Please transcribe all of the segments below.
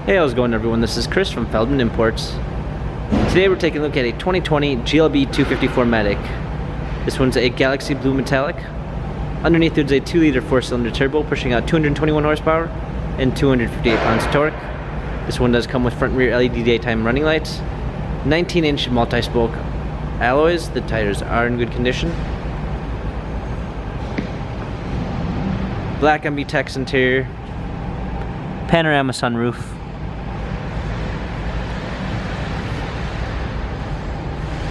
Hey, how's it going everyone? This is Chris from Feldmann Imports. Today we're taking a look at a 2020 GLB 250 4MATIC. This one's a Galaxy Blue Metallic. Underneath there's a 2-liter 4-cylinder turbo pushing out 221 horsepower and 258 pounds of torque. This one does come with front and rear LED daytime running lights, 19-inch multi-spoke alloys. The tires are in good condition. Black MB interior, panorama sunroof,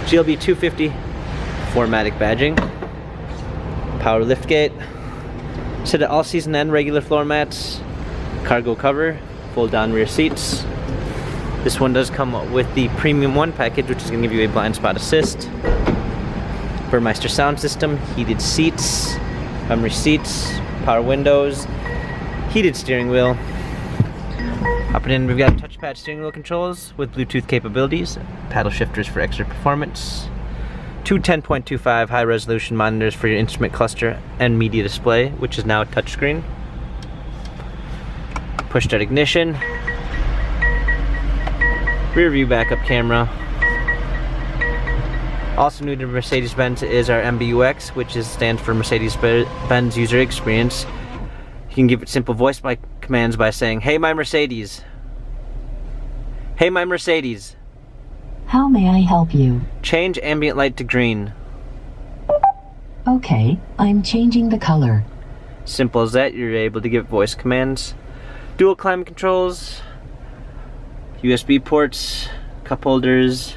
GLB 250 4MATIC badging, power liftgate, set of all-season and regular floor mats, cargo cover, fold-down rear seats. This one does come with the Premium 1 package, which is going to give you a blind spot assist, Burmeister sound system, heated seats, memory seats, power windows, heated steering wheel. Hopping in, we've got touchpad steering wheel controls with Bluetooth capabilities, paddle shifters for extra performance, two 10.25 high resolution monitors for your instrument cluster and media display, which is now touchscreen, push start ignition, rear view backup camera. Also new to Mercedes-Benz is our MBUX, which stands for Mercedes-Benz User Experience. You can give it simple voice commands by saying, "Hey my Mercedes." "Hey my Mercedes." How may I help you? Change ambient light to green. Okay, I'm changing the color. Simple as that, you're able to give voice commands. Dual climate controls, USB ports, cup holders,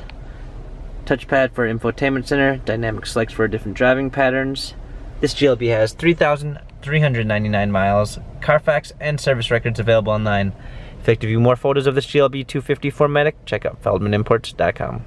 touchpad for infotainment center, dynamic selects for different driving patterns. This GLB has 3,399 miles, Carfax and service records available online. If you'd like to view more photos of this GLB 250 4MATIC, check out feldmannimports.com.